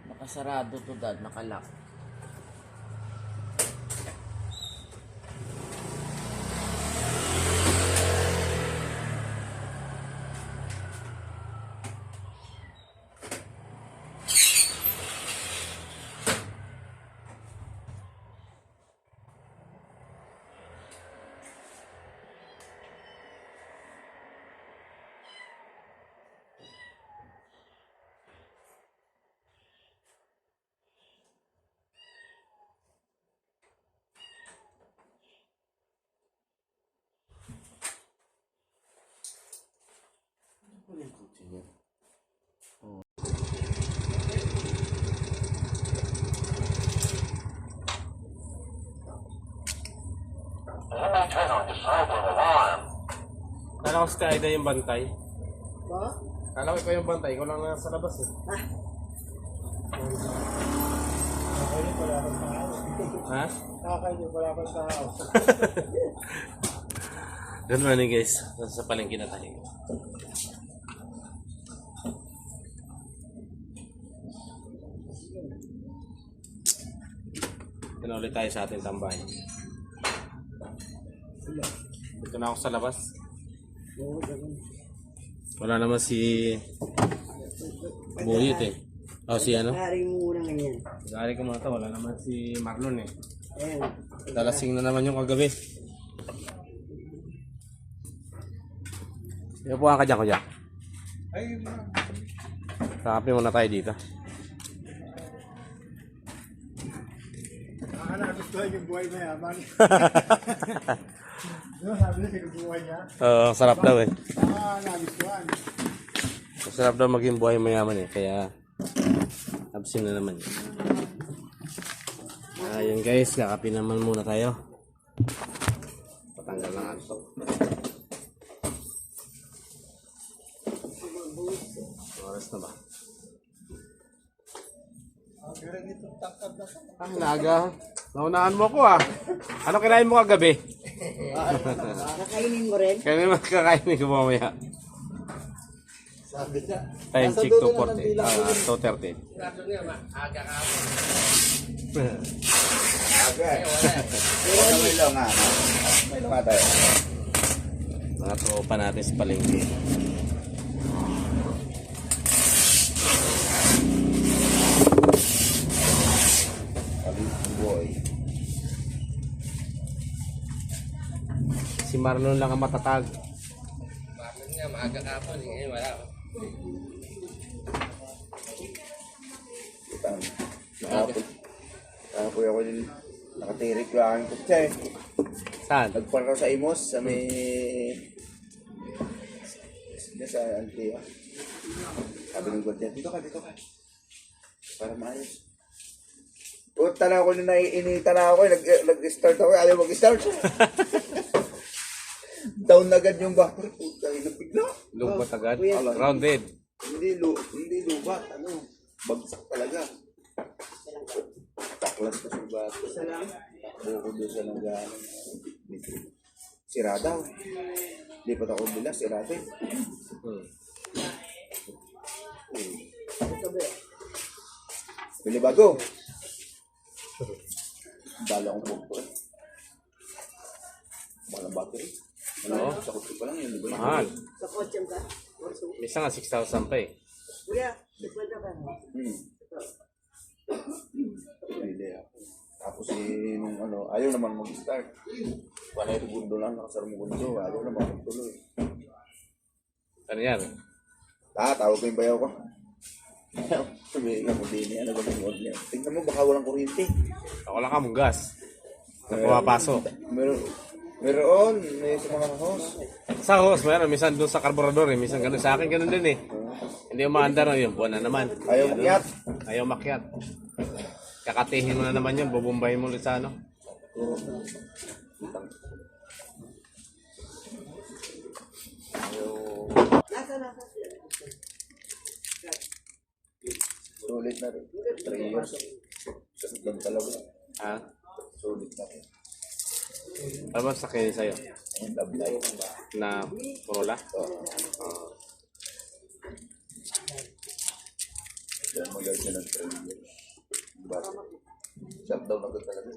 Nakasarado to dad, nakalock. Ano yung kutsi niya? Oh. Kala ko si Kaida yung bantay. Ba? Kala ko ikaw yung bantay, ikaw lang nasa labas eh. Kakainin pala akong tao. Ha? Kakainin pala akong tao. Good morning guys, nasa palengke na tayo. Ito na ulit tayo sa ating tambahay. Dito na ako sa labas. Wala naman si Buyut eh. O si ano? Hari mo muna ganyan. Gari ko muna ito, wala naman si Marlon eh. Ayan. Dalasing na naman yung kagabi. Iupuan ka dyan, kuya. Kape muna tayo dito. Nagustuhan yung buhay mayaman. Sabi niya, kinubuhay niya. Sarap daw eh. Nagustuhan. Sarap daw maging buhay mayaman eh. Kaya, absin na naman. Ayun guys, kakape naman muna tayo. Patanggal ng antok. Oras na ba? Pero hindi Ah, naga. Naunahan mo ko ah. Ano kinain mo kagabi? Kakainin mo rin? Kaya naman kakainin ko mamaya. Sabi niya. Time check 2:40. 2:30. Okay. Wala may lang nga. May lang nga tayo. Mga tropa natin sa palengke. Boy. Si Marlon lang ang matatag. Kahapon ako din nakatirik yung aking kutsa eh. Saan? Nagpark ako sa Imos sa may... Diyan sa Antio. Sabi ng kutsa, dito ka. Para maayos. Punta na ako nung naiinita na ako, nag-start ako, ayaw mag-start. Down na agad yung battery. Puta, inabigla. Lubat agad? Grounded. Hindi lubat, bagsak talaga. Taklas ko sa bato. Buko doon sa nanggahan. Sirada. Lipat ako bila, sirada. Pili bago. Dala akong bugto eh. Mahal ang battery. Oo. Sa kutsi pa lang yun, di ba? Mahal. Sa kotse ka? Isa nga 6,000 pa eh. Kuya, pwede ka. Hindi ako. Tapos nung ayaw naman mag-start. Panay ito gundo lang, nakasara mo gundo. Ayaw naman magtuloy. Ano yan? Tawag ko yung bayaw ko. Sabihin nga mo din, ano ba yung order niya? Tingnan mo, baka walang kuryente. Ako lang ka mong gas. Na pumapasok. Meron, may sa mga host. Sa hose, meron. Minsan doon sa karburador eh. Minsan ganun. Sa akin ganun din eh. Hindi umaandar yun. Buwan na naman. Ayaw makyat. Ayaw makyat. Kakatihin mo na naman yun. Bubumbahin mo ulit sa ano. Sulit na rin. 3 years. Sulit lang talaga. Ha? Sulit na rin. Ano ba sa kayo sa'yo? Ang love life. Na Corolla? Yan, magalit na ng 3 years. Diba? Shutdown agad talaga.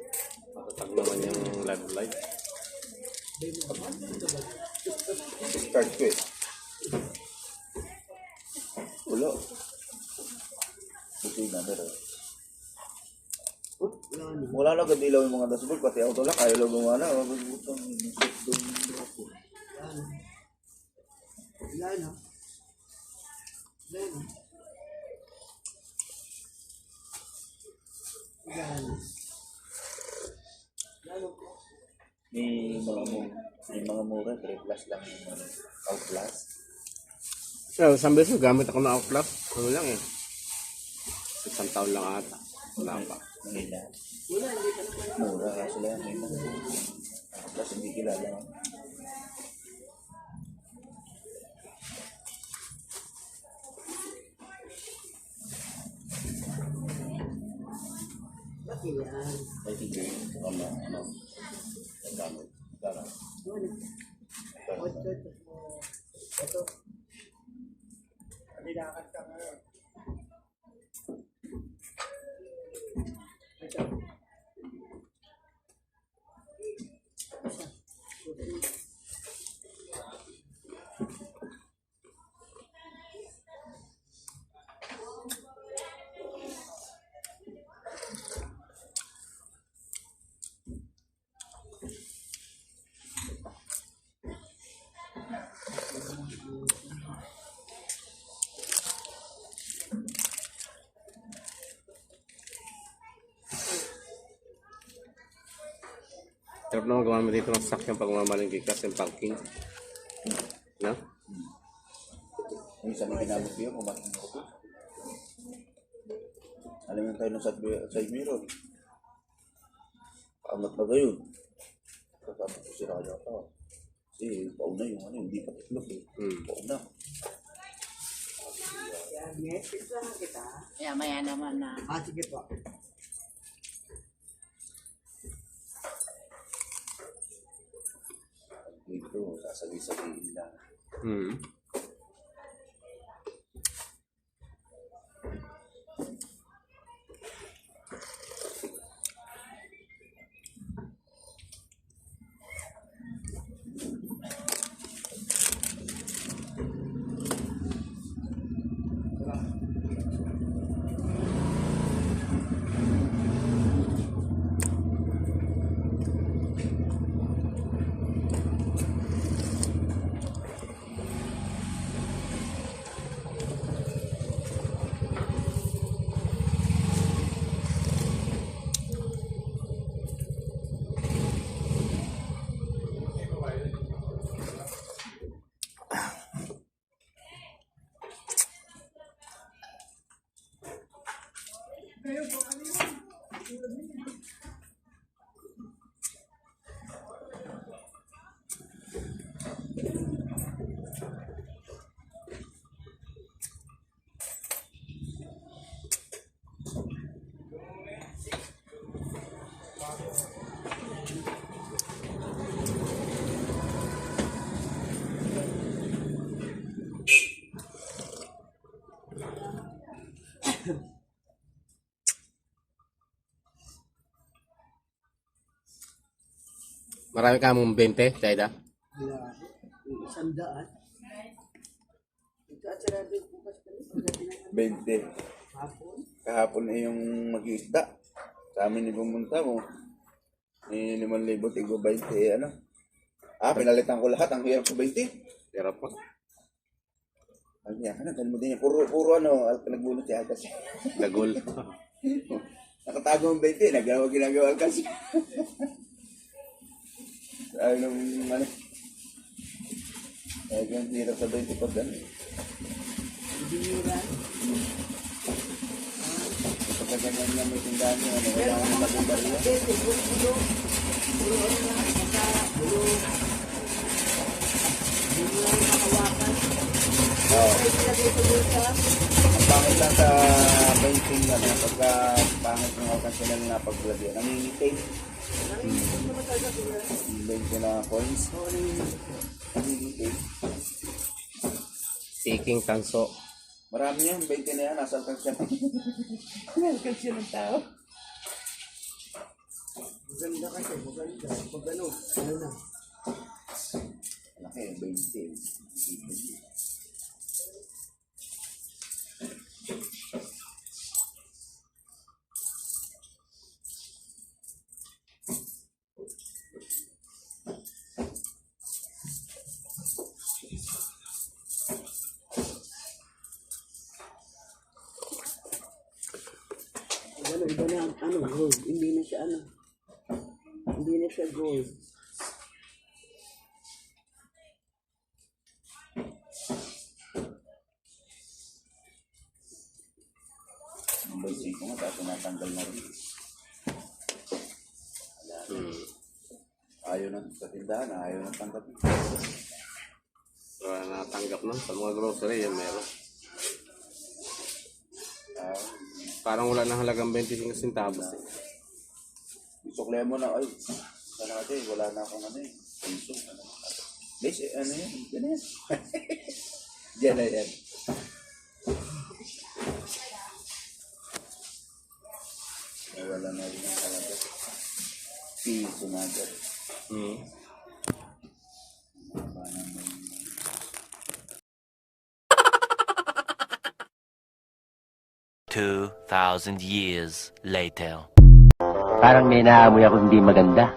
Matatag naman yung live. Start ko eh. Wala. Buti na meron. Wala lang agad ilaw yung mga dashboard, pati auto lock, ayaw lang gumana. Butang shutdown. Wala na. May mga mura, 3 plus lang yung Outlast. So, isang beses gamit ako ng Outlast. Ano lang eh. Isang taon lang ata. Wala pa. Mahina. Mura kasi lang, may mga Outlast hindi kilala. Bakit yan? Ay, sige. Ang gamit. Ito. Kailangan ka ngayon. Sarap naman gumamit dito ng sakyan pag mamalinggi kasi yung parking. No? Yung isa na ginamit ko yun, kumain ko po. Alam mo tayo ng side mirror. Paangat na gayon. Sasabi ko si Raya ka. Kasi pauna yung hindi pa tiklop eh. Pauna. Yan, Netflix lang kita. Kaya maya naman na. Sige po. Sasagi-sagiin lang. Hmm. Marami ka mong 20, Chayda? Wala. Yung 100. Ito at sarado yung bukas pa rin. Pagdating ng 20. hapon. Kahapon ay yung mag-iisda. Sa amin ni pumunta mo. Ni 5,000 tigo 20 ano. Pinalitan ko lahat. Ang hirap sa 20. Hirap pa. Ang yan, ganun mo din yan. Puro nagbunot si Alcas. Dagol. Nakatago ang 20, ginagawa Alcas. Ayaw nung ano. Ayaw yung hirap sa 20 pag gano'n. Biniran. Kapag ganyan nga may tindahan nyo, wala nang nabubariya. Ito, bulo. Bulo ano na. Baka bulo. Bulo lang yung makawakan. Oo. Ay, ilagay ko doon sa Ang pangit lang sa 20 nga na pagka pangit ng occasional na paglagyan. Nangingitin. nanginginig naman talaga sila. Yung 20 na coins. Oo, nanginginig. Nangingitin. Taking tanso. Marami yan, 20 na yan. Nasa Alcas yan. Alcas yan ng tao. Maganda kasi, maganda. Pag ano na. Malaki, 20. Iba na ang gold. Hindi na siya Hindi na siya gold. Ang basic ko nga, tapos natanggal na rin. Ayaw na sa tindahan, ayaw na tanggapin. Wala natanggap na. Sa mga grocery, yan meron. Parang wala nang halagang 25 centavos. Eh. Isukle mo na, ay, sana natin, wala na akong ano eh. Piso, ano. Guys, ano yan? Diyan na yan. Diyan na yan. Wala na rin ang talaga. Piso na agad. Hmm. Parang may 2,000 years later. Parang may naamoy ako hindi maganda.